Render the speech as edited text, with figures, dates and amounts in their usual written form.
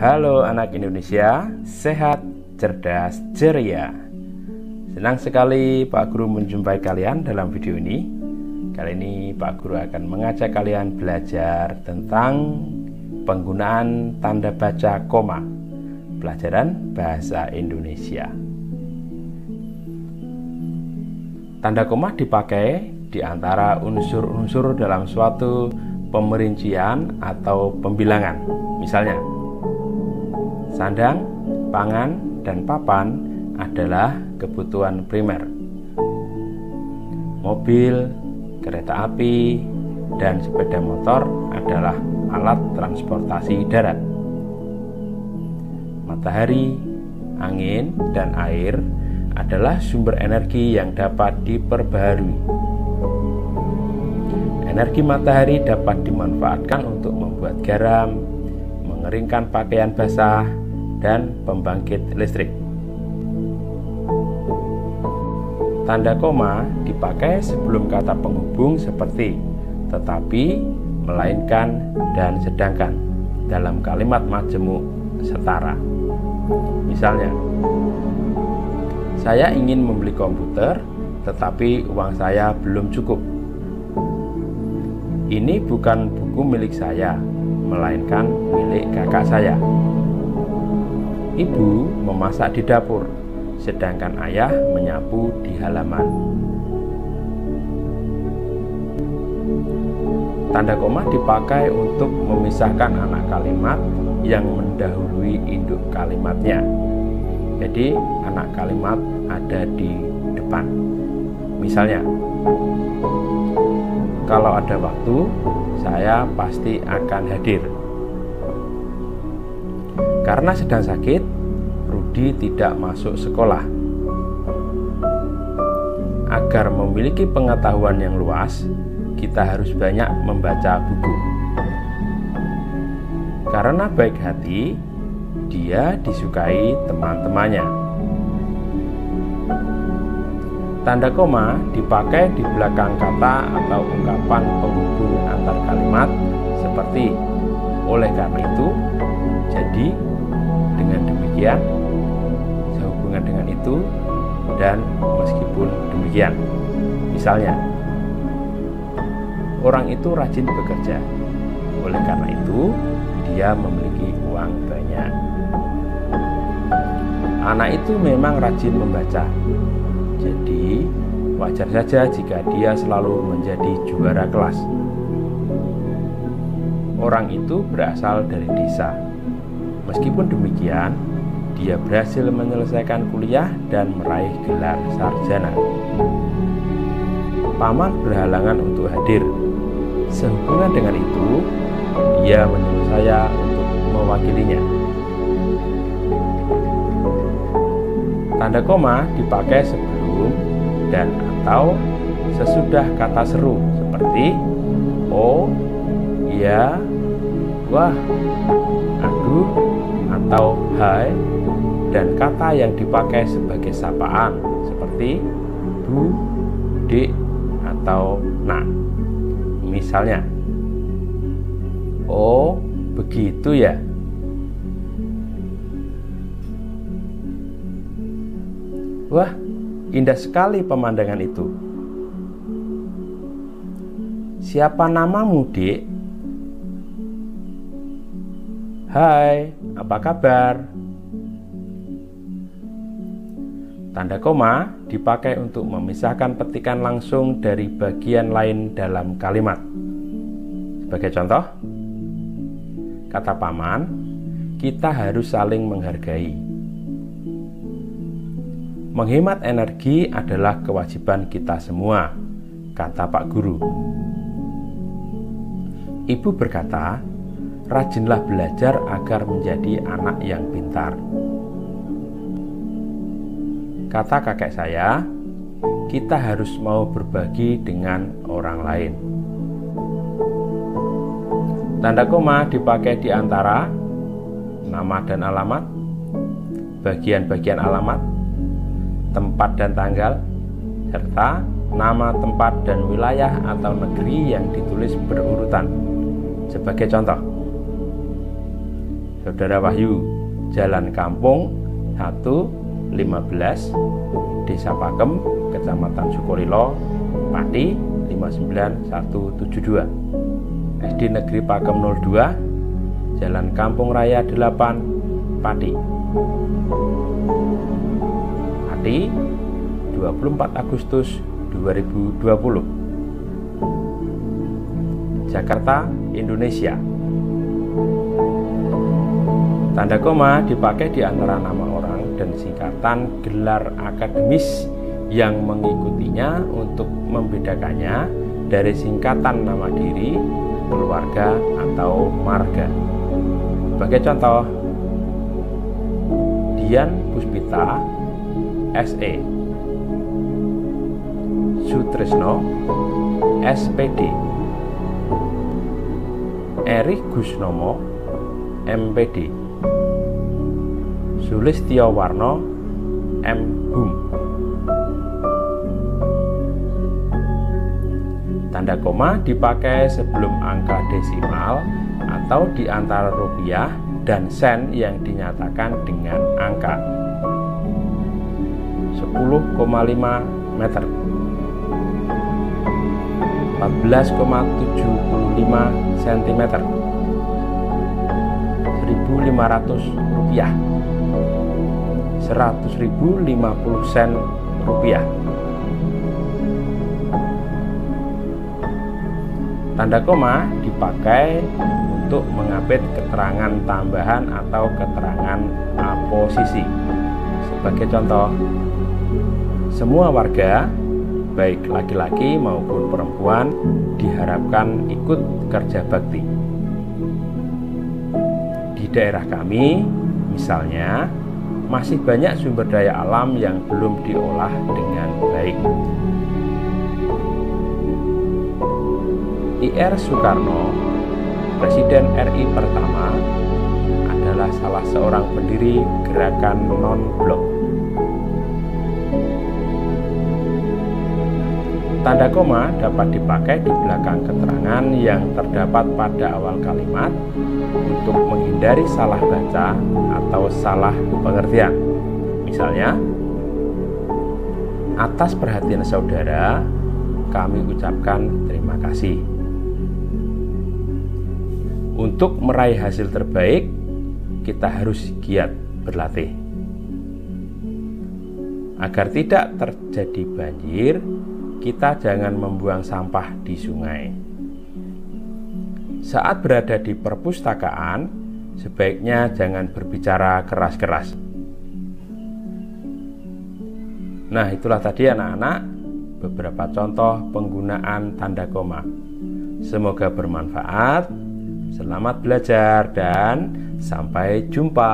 Halo anak Indonesia, sehat, cerdas, ceria. Senang sekali Pak Guru menjumpai kalian dalam video ini. Kali ini Pak Guru akan mengajak kalian belajar tentang penggunaan tanda baca koma, pelajaran bahasa Indonesia. Tanda koma dipakai di antara unsur-unsur dalam suatu pemerincian atau pembilangan. Misalnya, sandang, pangan, dan papan adalah kebutuhan primer. Mobil, kereta api, dan sepeda motor adalah alat transportasi darat. Matahari, angin, dan air adalah sumber energi yang dapat diperbaharui. Energi matahari dapat dimanfaatkan untuk membuat garam, mengeringkan pakaian basah, dan pembangkit listrik. Tanda koma dipakai sebelum kata penghubung seperti tetapi, melainkan, dan sedangkan dalam kalimat majemuk setara. Misalnya, saya ingin membeli komputer, tetapi uang saya belum cukup. Ini bukan buku milik saya, melainkan milik kakak saya. Ibu memasak di dapur, sedangkan ayah menyapu di halaman. Tanda koma dipakai untuk memisahkan anak kalimat yang mendahului induk kalimatnya. Jadi, anak kalimat ada di depan. Misalnya, kalau ada waktu, saya pasti akan hadir. Karena sedang sakit, Rudi tidak masuk sekolah. Agar memiliki pengetahuan yang luas, kita harus banyak membaca buku. Karena baik hati, dia disukai teman-temannya. Tanda koma dipakai di belakang kata atau ungkapan penghubung antar kalimat seperti oleh karena itu, jadi, dengan demikian, sehubungan dengan itu, dan meskipun demikian. Misalnya, orang itu rajin bekerja, oleh karena itu dia memiliki uang banyak. Anak itu memang rajin membaca, jadi wajar saja jika dia selalu menjadi juara kelas. Orang itu berasal dari desa. Meskipun demikian, dia berhasil menyelesaikan kuliah dan meraih gelar sarjana. Paman berhalangan untuk hadir. Sehubungan dengan itu, dia menyuruh saya untuk mewakilinya. Tanda koma dipakai sebelum dan atau sesudah kata seru seperti oh, iya, wah, aduh, atau hai, dan kata yang dipakai sebagai sapaan seperti bu, dik, atau nak. Misalnya, oh, begitu ya. Wah, indah sekali pemandangan itu. Siapa namamu, Dik? Hai, apa kabar? Tanda koma dipakai untuk memisahkan petikan langsung dari bagian lain dalam kalimat. Sebagai contoh, kata paman, kita harus saling menghargai. Menghemat energi adalah kewajiban kita semua, kata Pak Guru. Ibu berkata, rajinlah belajar agar menjadi anak yang pintar. Kata kakek saya, kita harus mau berbagi dengan orang lain. Tanda koma dipakai di antara nama dan alamat, bagian-bagian alamat, tempat dan tanggal, serta nama tempat dan wilayah atau negeri yang ditulis berurutan. Sebagai contoh, Saudara Wahyu, Jalan Kampung 115, Desa Pakem, Kecamatan Sukolilo, Pati 59172. SD Negeri Pakem 02, Jalan Kampung Raya 8, Pati. Pati, 24 Agustus 2020. Jakarta, Indonesia. Tanda koma dipakai di antara nama orang dan singkatan gelar akademis yang mengikutinya untuk membedakannya dari singkatan nama diri, keluarga, atau marga. Sebagai contoh, Dian Puspita, SE, Sutrisno, SPD, Eri Gusnomo, MPD, Sulistyowarno, M.Hum. Tanda koma dipakai sebelum angka desimal atau di antara rupiah dan sen yang dinyatakan dengan angka 10,5 meter, 14,75 cm, 1.500 rupiah, 100.050 sen rupiah. Tanda koma dipakai untuk mengapit keterangan tambahan atau keterangan aposisi. Sebagai contoh, semua warga, baik laki-laki maupun perempuan, diharapkan ikut kerja bakti. Di daerah kami, misalnya, masih banyak sumber daya alam yang belum diolah dengan baik. Ir Soekarno, Presiden RI pertama, adalah salah seorang pendiri gerakan non-blok. Tanda koma dapat dipakai di belakang keterangan yang terdapat pada awal kalimat untuk menghindari salah baca atau salah pengertian. Misalnya, atas perhatian saudara, kami ucapkan terima kasih. Untuk meraih hasil terbaik, kita harus giat berlatih. Agar tidak terjadi banjir, kita jangan membuang sampah di sungai. Saat berada di perpustakaan, sebaiknya jangan berbicara keras-keras. Nah, itulah tadi anak-anak beberapa contoh penggunaan tanda koma. Semoga bermanfaat. Selamat belajar dan sampai jumpa.